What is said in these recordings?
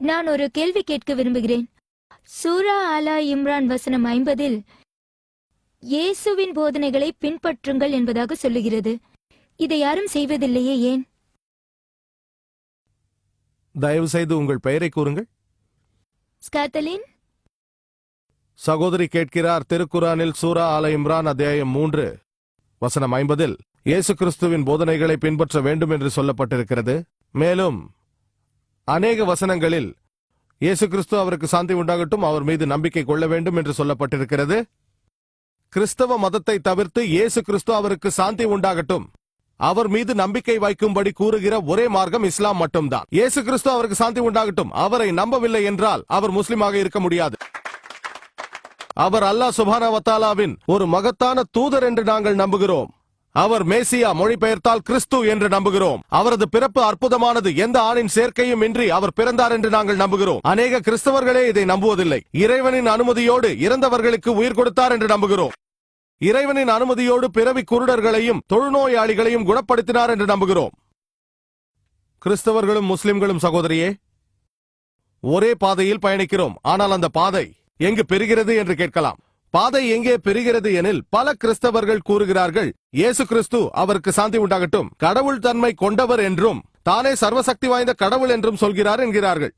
நான் ஒரு கேள்வி கேட்க விரும்புகிறேன். சூரா ஆலா இம்ரான் வசனம் 50 இயேசுவின் போதனைகளை பின்பற்றுங்கள் என்பதாக சொல்லுகிறது. இதை யாரும் செய்வதில்லையே, ஏன்? தயவு செய்து உங்கள் பெயரை கூறுங்கள். ஸ்காத்தலின். சகோதரி கேட்கிறார், திருக்குரானில் சூரா ஆல இம்ரான் அத்தியாயம் 3 வசனம் 50 இயேசு கிறிஸ்துவின் போதனைகளை பின்பற்ற வேண்டும் என்று சொல்லப்பட்டிருக்கிறது. மேலும் அநேக வசனங்களில் இயேசு கிறிஸ்து அவருக்கு சாந்தி உண்டாகட்டும் அவர் மீது நம்பிக்கை கொள்ள வேண்டும் என்று சொல்லப்பட்டிருக்கிறது. கிறிஸ்தவ மதத்தை தவிர்த்து இயேசு கிறிஸ்து அவருக்கு சாந்தி உண்டாகட்டும் அவர் மீது நம்பிக்கை வைக்கும்படி கூறுகிற ஒரே மார்க்கம் இஸ்லாம் மட்டும்தான். இயேசு கிறிஸ்து அவருக்கு சாந்தி உண்டாகட்டும் அவரை நம்பவில்லை என்றால் அவர் முஸ்லிமாக இருக்க முடியாது. அவர் அல்லாஹ் சுப்ஹானஹு வ தஆலாவின் ஒரு மகத்தான தூதர் என்று நாங்கள் நம்புகிறோம். அவர் மேசியா, மொழிபெயர்த்தால் கிறிஸ்து என்று நம்புகிறோம். அவரது பிறப்பு அற்புதமானது, எந்த ஆணின் சேர்க்கையும் இன்றி அவர் பிறந்தார் என்று நாங்கள் நம்புகிறோம். அநேக கிறிஸ்தவர்களே இதை நம்புவதில்லை. இறைவனின் அனுமதியோடு இறந்தவர்களுக்கு உயிர் கொடுத்தார் என்று நம்புகிறோம். இறைவனின் அனுமதியோடு பிறவி குருடர்களையும் தொழுநோயாளிகளையும் குணப்படுத்தினார் என்று நம்புகிறோம். கிறிஸ்தவர்களும் முஸ்லிம்களும் சகோதரியே ஒரே பாதையில் பயணிக்கிறோம். ஆனால் அந்த பாதை எங்கு பெறுகிறது என்று கேட்கலாம். பாதை எங்கே பெறுகிறது எனில் பல கிறிஸ்தவர்கள் கூறுகிறார்கள் இயேசு கிறிஸ்து அவருக்கு சாந்தி உண்டாகட்டும் கடவுள் தன்மை கொண்டவர் என்றும் தானே சர்வசக்தி வாய்ந்த கடவுள் என்றும் சொல்கிறார் என்கிறார்கள்.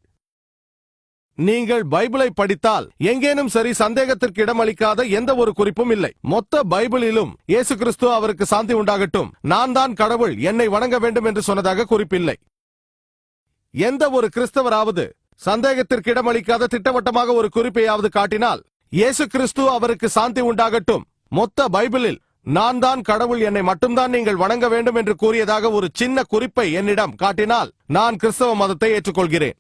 நீங்கள் பைபிளை படித்தால் எங்கேனும் சரி சந்தேகத்திற்கு இடமளிக்காத எந்த ஒரு குறிப்பும் இல்லை. மொத்த பைபிளிலும் இயேசு கிறிஸ்து அவருக்கு சாந்தி உண்டாகட்டும் நான் தான் கடவுள் என்னை வணங்க வேண்டும் என்று சொன்னதாக குறிப்பில்லை. எந்த ஒரு கிறிஸ்தவராவது சந்தேகத்திற்கு இடமளிக்காத திட்டவட்டமாக ஒரு குறிப்பையாவது காட்டினால் இயேசு கிறிஸ்து அவருக்கு சாந்தி உண்டாகட்டும் மொத்த பைபிளில் நான் தான் கடவுள் என்னை மட்டும்தான் நீங்கள் வணங்க வேண்டும் என்று கூறியதாக ஒரு சின்ன குறிப்பை என்னிடம் காட்டினால் நான் கிறிஸ்தவ மதத்தை ஏற்றுக்கொள்கிறேன்.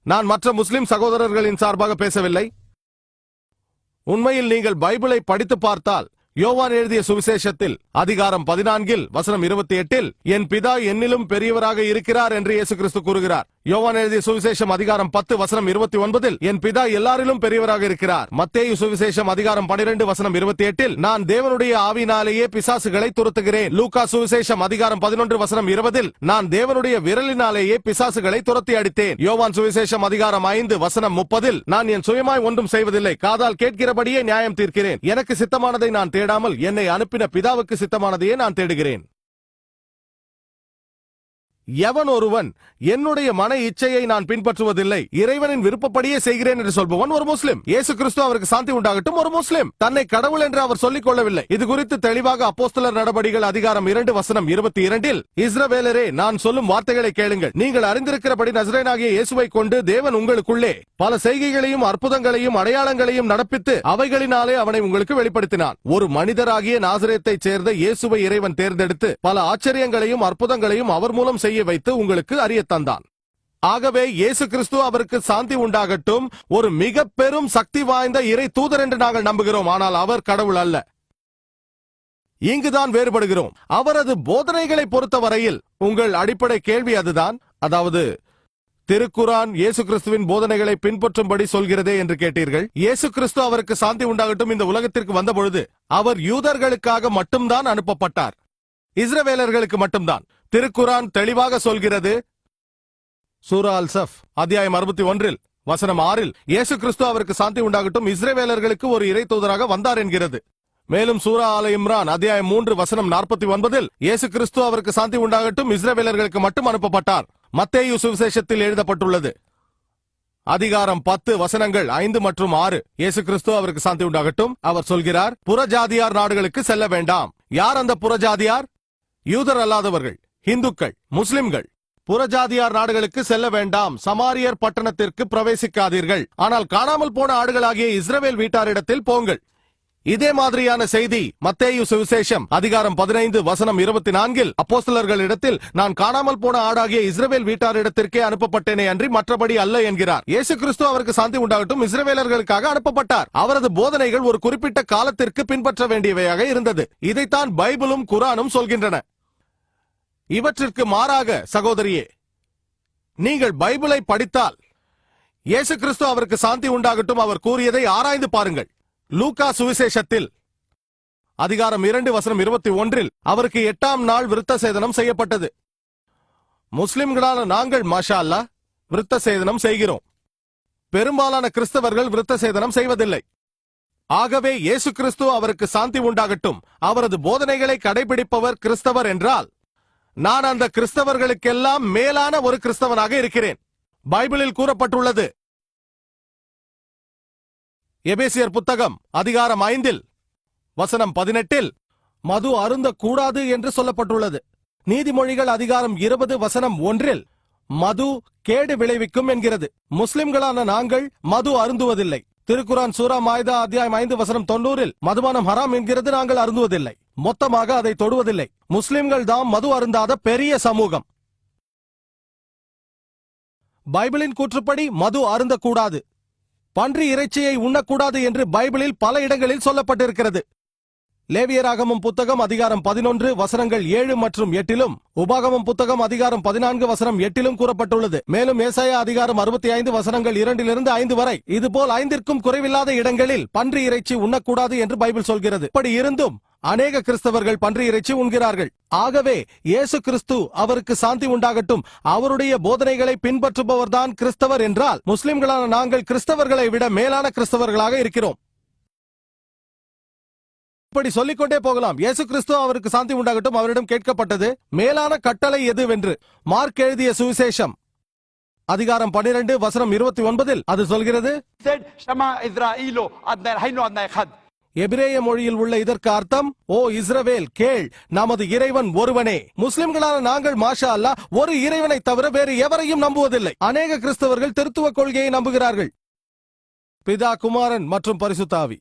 நான் மற்ற முஸ்லிம் சகோதரர்களின் சார்பாக பேசவில்லை. உண்மையில் நீங்கள் பைபிளை படித்து பார்த்தால் யோவான் எழுதிய சுவிசேஷத்தில் அதிகாரம் 14 வசனம் 28 என் பிதா என்னிலும் பெரியவராக இருக்கிறார் என்று இயேசு கிறிஸ்து கூறுகிறார். யோவான் எழுதிய சுவிசேஷம் அதிகாரம் 10 வசனம் 29 என் பிதா எல்லாரிலும் பெரியவராக இருக்கிறார். மத்தேயு சுவிசேஷம் அதிகாரம் 12 வசனம் 28 நான் தேவனுடைய ஆவினாலேயே பிசாசுகளை துரத்துகிறேன். லூக்கா சுவிசேஷம் அதிகாரம் 11 வசனம் 20 நான் தேவனுடைய விரலினாலேயே பிசாசுகளை துரத்தி அடித்தேன். யோவான் சுவிசேஷம் அதிகாரம் 5 வசனம் 30 நான் என் சுயமாய் ஒன்றும் செய்வதில்லை காதால் கேட்கிறபடியே நியாயம் தீர்க்கிறேன். எனக்கு சித்தமானதை நான் தேடாமல் என்னை அனுப்பின பிதாவுக்கு சித்தமானதையே நான் தேடுகிறேன். எவன் ஒருவன் என்னுடைய மன இச்சையை நான் பின்பற்றுவதில்லை இறைவனின் விருப்பப்படியே செய்கிறேன் என்று சொல்பவன் ஒரு முஸ்லிம். இயேசு கிறிஸ்து அவருக்கு சாந்தி உண்டாகட்டும் ஒரு முஸ்லிம். தன்னை கடவுள் என்று அவர் சொல்லிக் கொள்ளவில்லை. இது குறித்து தெளிவாக அப்போஸ்தலர் நடபடிகள் அதிகாரம் 2 வசனம் 22 இஸ்ரவேலரே நான் சொல்லும் வார்த்தைகளை கேளுங்கள் நீங்கள் அறிந்திருக்கிறபடி நசரேயனாகிய இயேசுவை கொண்டு தேவன் உங்களுக்குள்ளே பல செய்கைகளையும் அற்புதங்களையும் அடையாளங்களையும் நடப்பித்து அவைகளினாலே அவனை உங்களுக்கு வெளிப்படுத்தினான். ஒரு மனிதராகிய நாசரேத்தைச் சேர்ந்த இயேசுவை இறைவன் தேர்ந்தெடுத்து பல ஆச்சரியங்களையும் அற்புதங்களையும் அவர் மூலம் செய்ய வைத்து உங்களுக்கு அறிய தந்தான். ஆகவே இயேசு கிறிஸ்து அவருக்கு சாந்தி உண்டாகட்டும் ஒரு மிக பெரும் சக்தி வாய்ந்த இறை தூதர் என்று நாங்கள் நம்புகிறோம். ஆனால் அவர் கடவுள் அல்ல. இங்குதான் வேறுபடுகிறோம். அவரது போதனைகளை பொறுத்தவரையில் உங்கள் அடிப்படை கேள்வி அதுதான். அதாவது திருக்குரான் இயேசு கிறிஸ்துவின் போதனைகளை பின்பற்றும்படி சொல்கிறதே என்று கேட்டீர்கள். இயேசு கிறிஸ்து அவருக்கு சாந்தி உண்டாகட்டும் இந்த உலகத்திற்கு வந்தபொழுது அவர் யூதர்களுக்காக மட்டும்தான் அனுப்பப்பட்டார், இஸ்ரவேலர்களுக்கு மட்டும்தான். திருக்குரான் தெளிவாக சொல்கிறது. சூரா அல் சஃப் அத்தியாயம் 61 வசனம் 6 இயேசு கிறிஸ்து அவருக்கு சாந்தி உண்டாகட்டும் இஸ்ரவேலர்களுக்கு ஒரு இறை தூதராக வந்தார் என்கிறது. மேலும் சூரா ஆல இம்ரான் அத்தியாயம் 3 வசனம் 49 இயேசு கிறிஸ்து அவருக்கு சாந்தி உண்டாகட்டும் இஸ்ரவேலர்களுக்கு மட்டும் அனுப்பப்பட்டார். மத்தேயு சுவிசேஷத்தில் எழுதப்பட்டுள்ளது அதிகாரம் 10 வசனங்கள் 5 மற்றும் 6 இயேசு கிறிஸ்து அவருக்கு சாந்தி உண்டாகட்டும் அவர் சொல்கிறார் புறஜாதியார் நாடுகளுக்கு செல்ல வேண்டாம். யார் அந்த புறஜாதியார்? யூதர் அல்லாதவர்கள், இந்துக்கள், முஸ்லிம்கள். புறஜாதியார் நாடுகளுக்கு செல்ல வேண்டாம், சமாரியர் பட்டணத்திற்கு பிரவேசிக்காதீர்கள், ஆனால் காணாமல் போன ஆடுகளாகிய இஸ்ரவேல் வீட்டாரிடத்தில் போங்கள். இதே மாதிரியான செய்தி மத்தேயு சுவிசேஷம் அதிகாரம் 15 வசனம் 24 அப்போஸ்தலர்களிடத்தில் நான் காணாமல் போன ஆடாகிய இஸ்ரவேல் வீட்டாரிடத்திற்கே அனுப்பப்பட்டேனே அன்றி மற்றபடி அல்ல என்கிறார். இயேசு கிறிஸ்து அவருக்கு சாந்தி உண்டாகட்டும் இஸ்ரவேலர்களுக்காக அனுப்பப்பட்டார். அவரது போதனைகள் ஒரு குறிப்பிட்ட காலத்திற்கு பின்பற்ற வேண்டியவையாக இருந்தது. இதைத்தான் பைபிளும் குரானும் சொல்கின்றன. இவற்றிற்கு மாறாக சகோதரியே நீங்கள் பைபிளை படித்தால் இயேசு கிறிஸ்து அவருக்கு சாந்தி உண்டாகட்டும் அவர் கூறியதை ஆராய்ந்து பாருங்கள். லூக்கா சுவிசேஷத்தில் அதிகாரம் 2 வசனம் 21 அவருக்கு 8ஆம் நாள் விருத்த சேதனம் செய்யப்பட்டது. முஸ்லிம்களான நாங்கள் மாஷா அல்லாஹ் விருத்த சேதனம் செய்கிறோம். பெரும்பாலான கிறிஸ்தவர்கள் விருத்த சேதனம் செய்வதில்லை. ஆகவே இயேசு கிறிஸ்து அவருக்கு சாந்தி உண்டாகட்டும் அவரது போதனைகளை கடைபிடிப்பவர் கிறிஸ்தவர் என்றால் நான் அந்த கிறிஸ்தவர்களுக்கெல்லாம் மேலான ஒரு கிறிஸ்தவனாக இருக்கிறேன். பைபிளில் கூறப்பட்டுள்ளது. எபேசியர் புத்தகம் அதிகாரம் 5 வசனம் 18 மது அருந்தக்கூடாது என்று சொல்லப்பட்டுள்ளது. நீதிமொழிகள் அதிகாரம் 20 வசனம் 1 மது கேடு விளைவிக்கும் என்கிறது. முஸ்லிம்களான நாங்கள் மது அருந்துவதில்லை. திருக்குரான் சூரா மாய்தா அத்தியாயம் 5 வசனம் 90 மதுபானம் ஹராம் என்கிறது. நாங்கள் அருந்துவதில்லை, மொத்தமாக அதை தொடுவதில்லை. முஸ்லிம்கள் தாம் மது அருந்தாத பெரிய சமூகம். பைபிளின் கூற்றுப்படி மது அருந்தக்கூடாது, பன்றி இறைச்சியை உண்ணக்கூடாது என்று பைபிளில் பல இடங்களில் சொல்லப்பட்டிருக்கிறது. லேவியராகமம் புத்தகம் அதிகாரம் 11 வசனங்கள் 7 மற்றும் 8 உபாகமம் புத்தகம் அதிகாரம் 14 வசனம் 8 கூறப்பட்டுள்ளது. மேலும் ஏசாயா அதிகாரம் 65 வசனங்கள் 2 5 வரை இதுபோல் 5ற்கும் குறைவில்லாத இடங்களில் பன்றி இறைச்சி உண்ணக்கூடாது என்று பைபிள் சொல்கிறது. இப்படி இருந்தும் அநேக கிறிஸ்தவர்கள் பன்றி இறைச்சி உண்கிறார்கள். ஆகவே இயேசு கிறிஸ்து அவருக்கு சாந்தி உண்டாகட்டும் அவருடைய போதனைகளை பின்பற்றுபவர்தான் கிறிஸ்தவர் என்றால் முஸ்லிம்களான நாங்கள் கிறிஸ்தவர்களை விட மேலான கிறிஸ்தவர்களாக இருக்கிறோம். இப்படி சொல்லிக்கொண்டே போகலாம். இயேசு கிறிஸ்து அவருக்கு சாந்தி உண்டாகட்டும் அவரிடம் கேட்கப்பட்டது மேலான கட்டளை எதுவென்று. மார்க் எழுதிய சுவிசேஷம் அதிகாரம் 12 வசனம் 29 அது சொல்கிறது. எபிரேய மொழியில் உள்ள இதற்கு அர்த்தம் ஓ இஸ்ரவேல் கேள், நமது இறைவன் ஒருவனே. முஸ்லிம்களான நாங்கள் மாஷா அல்லாஹ் ஒரு இறைவனை தவிர வேறு எவரையும் நம்புவதில்லை. அநேக கிறிஸ்தவர்கள் திருத்துவ கொள்கையை நம்புகிறார்கள், பிதா குமாரன் மற்றும் பரிசுத்த ஆவி.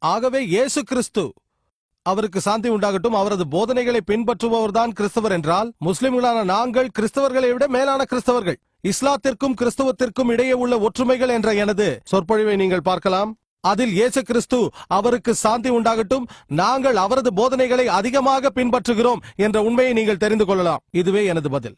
ஆகவே இயேசு கிறிஸ்து அவருக்கு சாந்தி உண்டாகட்டும் அவரது போதனைகளை பின்பற்றுபவர்தான் கிறிஸ்தவர் என்றால் முஸ்லிம்களான நாங்கள் கிறிஸ்தவர்களை விட மேலான கிறிஸ்தவர்கள். இஸ்லாத்திற்கும் கிறிஸ்தவத்திற்கும் இடையே உள்ள ஒற்றுமைகள் என்ற எனது சொற்பொழிவை நீங்கள் பார்க்கலாம். அதில் இயேசு கிறிஸ்து அவருக்கு சாந்தி உண்டாகட்டும் நாங்கள் அவரது போதனைகளை அதிகமாக பின்பற்றுகிறோம் என்ற உண்மையை நீங்கள் தெரிந்து கொள்ளலாம். இதுவே எனது பதில்.